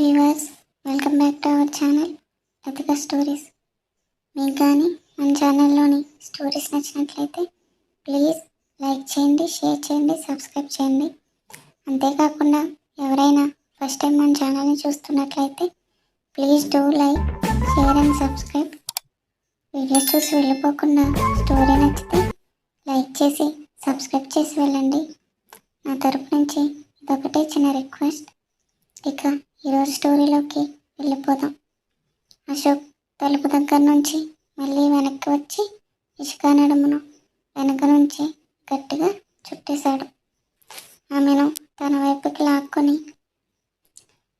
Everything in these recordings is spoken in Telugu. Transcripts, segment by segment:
Viewers, welcome back to our channel Latika stories. మీకు కానీ మన ఛానల్లోని స్టోరీస్ నచ్చినట్లయితే ప్లీజ్ లైక్ చేయండి, షేర్ చేయండి, సబ్స్క్రైబ్ చేయండి. అంతేకాకుండా ఎవరైనా ఫస్ట్ టైం మన ఛానల్ని చూస్తున్నట్లయితే please do like, share and subscribe. Videos చూసి వెళ్ళిపోకుండా స్టోరీ నచ్చితే లైక్ చేసి సబ్స్క్రైబ్ చేసి వెళ్ళండి. నా తరపు నుంచి ఇదొకటే చిన్న రిక్వెస్ట్. ఇక ఈరోజు స్టోరీలోకి వెళ్ళిపోదాం. అశోక్ తలుపు దగ్గర నుంచి మళ్ళీ వెనక్కి వచ్చి ఇషికా నడుమును వెనక నుంచి గట్టిగా చుట్టేశాడు. ఆమెను తన వైపుకి లాక్కొని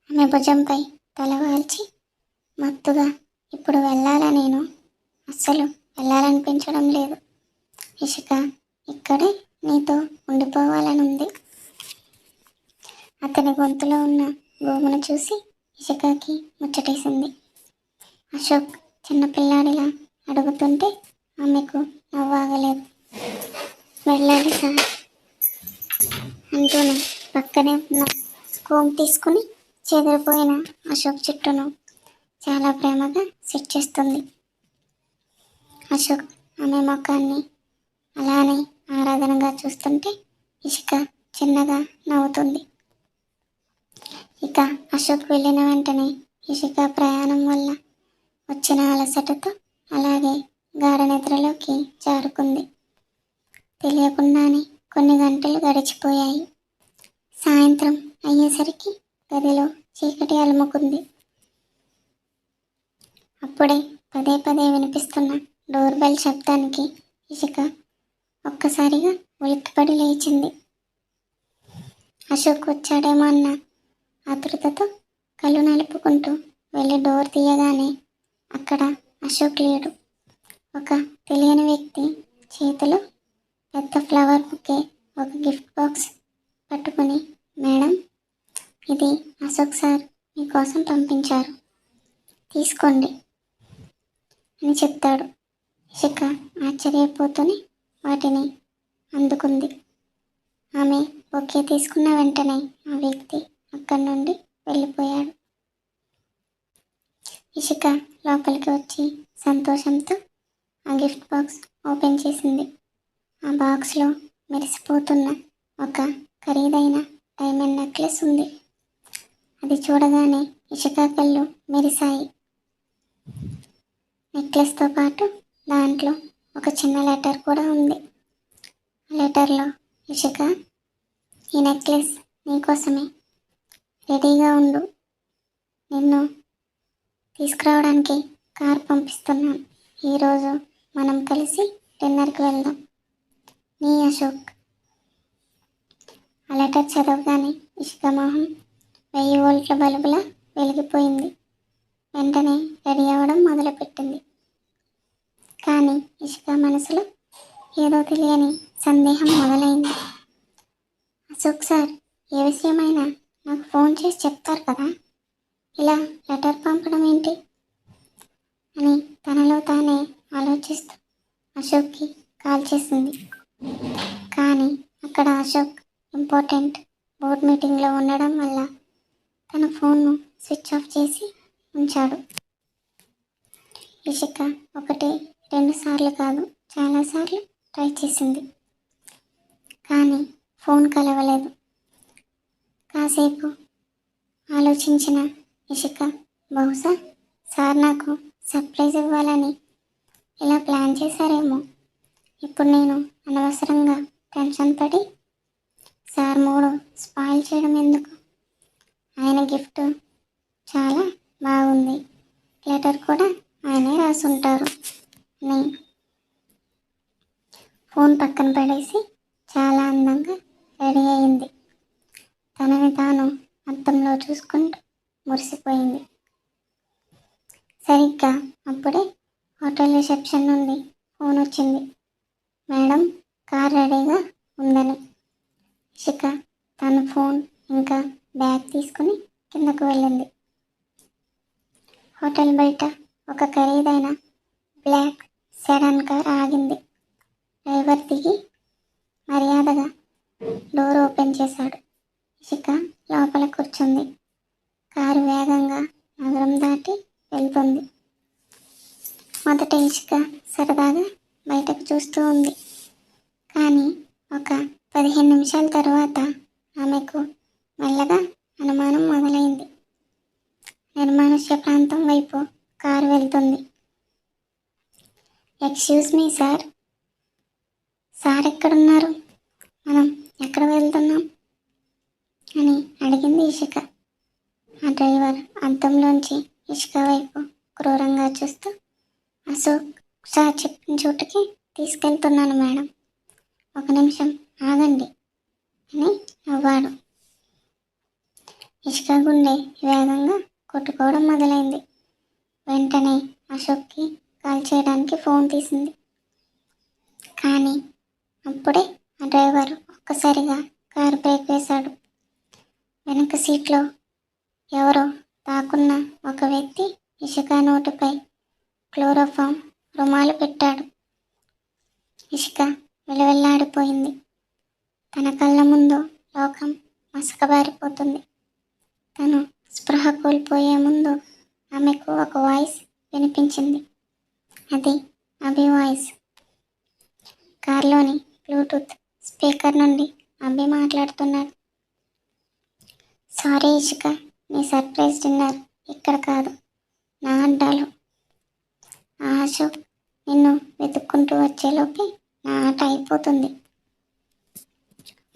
ఆమె భుజంపై తలవాల్చి మత్తుగా, ఇప్పుడు వెళ్ళాలా? నేను అస్సలు వెళ్ళాలనిపించడం లేదు. ఇషిక, ఇక్కడే నీతో ఉండిపోవాలనుంది. అతని గొంతులో ఉన్న గోమును చూసి ఇషికాకి ముచ్చటేసింది. అశోక్ చిన్నపిల్లాడిలా అడుగుతుంటే ఆమెకు నవ్వాగలేదు. వెళ్ళాలి సార్ అంటూనే పక్కనే ఉన్న కోమ్ తీసుకుని చెదిరిపోయిన అశోక్ చుట్టూను చాలా ప్రేమగా సెట్ చేస్తుంది. అశోక్ ఆమె ముఖాన్ని అలానే ఆరాధనగా చూస్తుంటే ఇషిక చిన్నగా నవ్వుతుంది. ఇక అశోక్ వెళ్ళిన వెంటనే ఇషిక ప్రయాణం వల్ల వచ్చిన అలసటతో అలాగే గాఢ నిద్రలోకి జారుకుంది. తెలియకుండానే కొన్ని గంటలు గడిచిపోయాయి. సాయంత్రం అయ్యేసరికి గదిలో చీకటి అలుముకుంది. అప్పుడే పదే పదే వినిపిస్తున్న డోర్ బెల్ శబ్దానికి ఇషిక ఒక్కసారిగా ఉలిక్కిపడి లేచింది. అశోక్ వచ్చాడేమో అన్న ఆతృతతో కళ్ళు నలుపుకుంటూ వెళ్ళి డోర్ తీయగానే అక్కడ అశోక్ లేడు. ఒక తెలియని వ్యక్తి చేతిలో పెద్ద ఫ్లవర్ బుకే, ఒక గిఫ్ట్ బాక్స్ పట్టుకుని, మేడం, ఇది అశోక్ సార్ మీకోసం పంపించారు, తీసుకోండి అని చెప్తాడు. ఇషిక ఆశ్చర్యపోతూనే వాటిని అందుకుంది. ఆమె బొకే తీసుకున్న వెంటనే ఆ వ్యక్తి అక్కడి నుండి వెళ్ళిపోయాడు. ఇషిక లోపలికి వచ్చి సంతోషంతో ఆ గిఫ్ట్ బాక్స్ ఓపెన్ చేసింది. ఆ బాక్స్లో మెరిసిపోతున్న ఒక ఖరీదైన డైమండ్ నెక్లెస్ ఉంది. అది చూడగానే ఇషిక కళ్ళు మెరిశాయి. నెక్లెస్తో పాటు దాంట్లో ఒక చిన్న లెటర్ కూడా ఉంది. ఆ లెటర్లో, ఇషిక, ఈ నెక్లెస్ నీకోసమే, రెడీగా ఉండు, నిన్ను తీసుకురావడానికి కార్ పంపిస్తున్నాను, ఈరోజు మనం కలిసి డిన్నర్కి వెళ్దాం, నీ అశోక్. ఆ లెటర్ చదవగానే ఇషిక మొహం 1000 వోల్ట్ల బల్బులా వెలిగిపోయింది. వెంటనే రెడీ అవ్వడం మొదలుపెట్టింది. కానీ ఇషిక మనసులో ఏదో తెలియని సందేహం మొదలైంది. అశోక్ సార్ ఏ విషయమైనా నాకు ఫోన్ చేసి చెప్తారు కదా, ఇలా లెటర్ పంపడం ఏంటి అని తనలో తానే ఆలోచిస్తూ అశోక్కి కాల్ చేసింది. కానీ అక్కడ అశోక్ ఇంపార్టెంట్ బోర్డ్ మీటింగ్లో ఉండడం వల్ల తన ఫోన్ను స్విచ్ ఆఫ్ చేసి ఉంచాడు. ఇషిక 1-2 సార్లు కాదు, చాలాసార్లు ట్రై చేసింది. కానీ ఫోన్ కలవలేదు. కాసేపు ఆలోచించిన ఇషిక, బహుశా సార్ నాకు సర్ప్రైజ్ ఇవ్వాలని ఇలా ప్లాన్ చేశారేమో. ఇప్పుడు నేను అనవసరంగా టెన్షన్ పడి సార్ మూడు స్పాయిల్ చేయడం ఎందుకు? ఆయన గిఫ్ట్ చాలా బాగుంది, లెటర్ కూడా ఆయనే రాసుంటారు అని ఫోన్ పక్కన పడేసి చాలా అందంగా రెడీ అయింది. తనని తాను అద్దంలో చూసుకుంటూ మురిసిపోయింది. సరిగ్గా అప్పుడే హోటల్ రిసెప్షన్ నుండి ఫోన్ వచ్చింది. మేడం, కార్ రెడీగా ఉందని. ఇషిక తన ఫోన్ ఇంకా బ్యాగ్ తీసుకుని కిందకు వెళ్ళింది. హోటల్ బయట ఒక ఖరీదైన బ్లాక్ సెడాన్ కార్ ఆగింది. డ్రైవర్ దిగి మర్యాదగా డోర్ ఓపెన్ చేశాడు. ఇషిక లోపల కూర్చుంది. కారు వేగంగా నగరం దాటి వెళ్తుంది. మొదట ఇసుక సరదాగా బయటకు చూస్తూ ఉంది. కానీ ఒక 15 నిమిషాల తర్వాత ఆమెకు మెల్లగా అనుమానం మొదలైంది. నిర్మానుష్య ప్రాంతం వైపు కారు వెళ్తుంది. ఎక్స్క్యూజ్ మీ సార్, సార్ ఎక్కడున్నారు? మనం ఎక్కడ వెళ్తున్నాం అని అడిగింది ఇషిక. ఆ డ్రైవర్ అద్దంలోంచి ఇషిక వైపు క్రూరంగా చూస్తూ, అశోక్ సార్ చెప్పిన చోటుకి తీసుకెళ్తున్నాను మేడం, ఒక నిమిషం ఆగండి అని నవ్వాడు. ఇషిక గుండె వేగంగా కొట్టుకోవడం మొదలైంది. వెంటనే అశోక్కి కాల్ చేయడానికి ఫోన్ తీసింది. కానీ అప్పుడే ఆ డ్రైవర్ ఒక్కసారిగా కారు బ్రేక్ వేశాడు. వెనక సీట్లో ఎవరో తాకున్న ఒక వ్యక్తి ఇషిక నోటిపై క్లోరోఫామ్ రుమాలు పెట్టాడు. ఇషిక విలవిల్లాడిపోయింది. తన కళ్ళ ముందు లోకం మసకబారిపోతుంది. తను స్పృహ కోల్పోయే ముందు ఆమెకు ఒక వాయిస్ వినిపించింది. అది అభి వాయిస్. కార్లోని బ్లూటూత్ స్పీకర్ నుండి అభి మాట్లాడుతున్నాడు. సారీ ఇషిక, నీ సర్ప్రైజ్ డిన్నర్ ఇక్కడ కాదు, నా అడ్డాలో. ఆ అశోక్ నిన్ను వెతుక్కుంటూ వచ్చేలోపే నా ఆట అయిపోతుంది.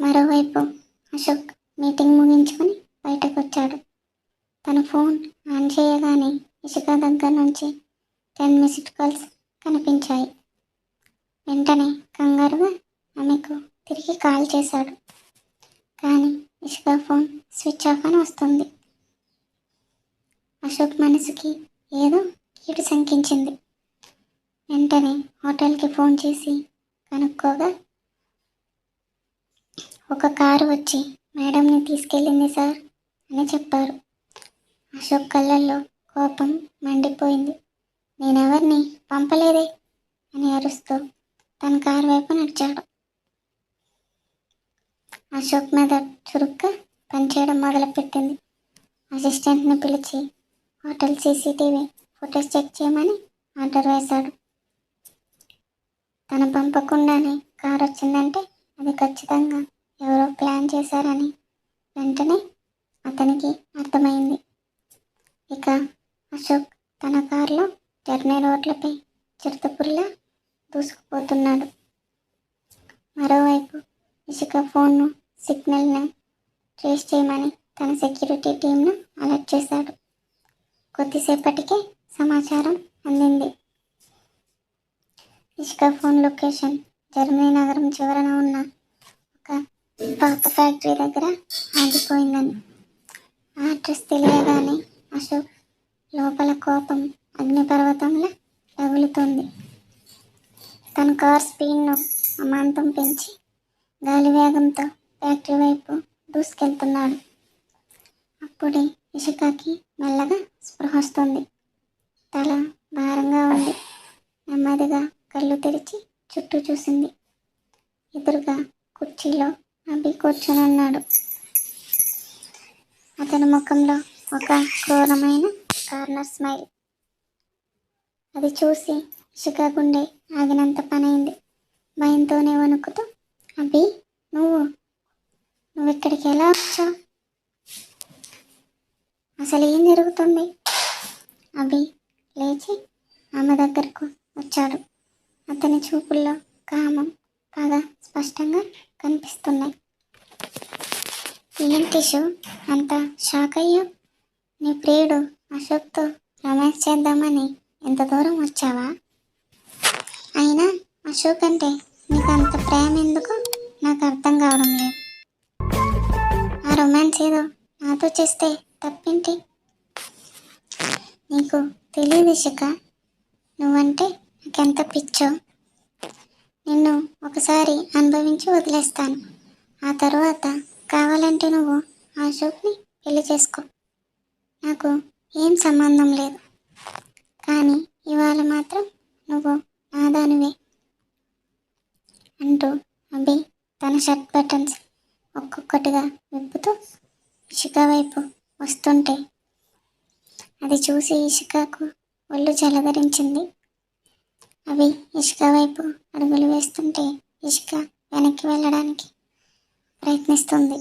మరోవైపు అశోక్ మీటింగ్ ముగించుకొని బయటకు వచ్చాడు. తన ఫోన్ ఆన్ చేయగానే ఇషిక దగ్గర నుంచి 10 మిస్డ్ కాల్స్ కనిపించాయి. వెంటనే కంగారుగా ఆమెకు తిరిగి కాల్ చేశాడు. కానీ ఇషిక ఫోన్ స్విచ్ ఆఫ్ అని వస్తుంది. అశోక్ మనసుకి ఏదో కీడు శంకించింది. వెంటనే హోటల్కి ఫోన్ చేసి కనుక్కోగా ఒక కారు వచ్చి మేడంని తీసుకెళ్ళింది సార్ అని చెప్పారు. అశోక్ కళ్ళల్లో కోపం మండిపోయింది. నేనెవరిని పంపలేదే అని అరుస్తూ తన కారు వైపు నడిచాడు. అశోక్ మీద చురుగ్గా పనిచేయడం మొదలుపెట్టింది. అసిస్టెంట్ని పిలిచి హోటల్ సీసీటీవీ ఫుటేజ్ చెక్ చేయమని ఆర్డర్ వేశాడు. తను పంపకుండానే కారు వచ్చిందంటే అది ఖచ్చితంగా ఎవరో ప్లాన్ చేశారని వెంటనే అతనికి అర్థమైంది. ఇక అశోక్ తన కారులో జర్నీ రోడ్లపై చిరుతపుల్లా దూసుకుపోతున్నాడు. మరోవైపు ఇషిక ఫోన్ను సిగ్నల్ను ట్రేస్ చేయమని తన సెక్యూరిటీ టీంను అలర్ట్ చేశాడు. కొద్దిసేపటికే సమాచారం అందింది. ఇషిక ఫోన్ లొకేషన్ జర్మనీ నగరం చివరన ఉన్న ఒక పాత ఫ్యాక్టరీ దగ్గర ఆగిపోయిందని. ఆ అడ్రస్ తెలియగానే అశోక్ లోపల కోపం అగ్నిపర్వతంలా రగులుతోంది. తన కార్ స్పీడ్ను అమాంతం పెంచి గాలి వేగంతో ఫ్యాక్టరీ వైపు దూసుకెళ్తున్నాడు. అప్పుడే ఇషికకి మెల్లగా స్పృహ వస్తుంది. తల భారంగా ఉంది. నెమ్మదిగా కళ్ళు తెరిచి చుట్టూ చూసింది. ఎదురుగా కుర్చీలో అభి కూర్చొని ఉన్నాడు. అతని ముఖంలో ఒక క్రూరమైన కార్నర్ స్మైల్. అది చూసి ఇషిక గుండె ఆగినంత పనైంది. భయంతోనే వణుకుతూ, అభి, నువ్విక్కడికి ఎలా వచ్చావు? అసలు ఏం జరుగుతుంది? అభి లేచి ఆమె దగ్గరకు వచ్చాడు. అతని చూపుల్లో కామం, పగ స్పష్టంగా కనిపిస్తున్నాయి. ఏంటి షో అంత షాక్ అయ్యావు? నీ ప్రియుడు అశోక్తో రొమాన్స్ చేద్దామని ఎంత దూరం వచ్చావా? అయినా అశోక్ అంటే నీకు అంత ప్రేమ ఎందుకు నాకు అర్థం కావడం లేదు. ఆ రొమాన్స్ ఏదో నాతో చేస్తే తప్పేంటి? నీకు తెలియదు ఇషిక, నువ్వంటే నాకెంత పిచ్చో. నిన్ను ఒకసారి అనుభవించి వదిలేస్తాను. ఆ తరువాత కావాలంటే నువ్వు అశోక్ని పెళ్లి చేసుకో, నాకు ఏం సంబంధం లేదు. కానీ ఇవాళ మాత్రం నువ్వు నాదానివే అంటూ అభి తన షర్ట్ బటన్స్ ఒక్కొక్కటిగా విప్పుతూ ఇషిక వైపు వస్తుంటే అది చూసి ఇషికాకు ఒళ్ళు జలధరించింది. అవి ఇషిక వైపు అడుగులు వేస్తుంటే ఇషిక వెనక్కి వెళ్ళడానికి ప్రయత్నిస్తుంది.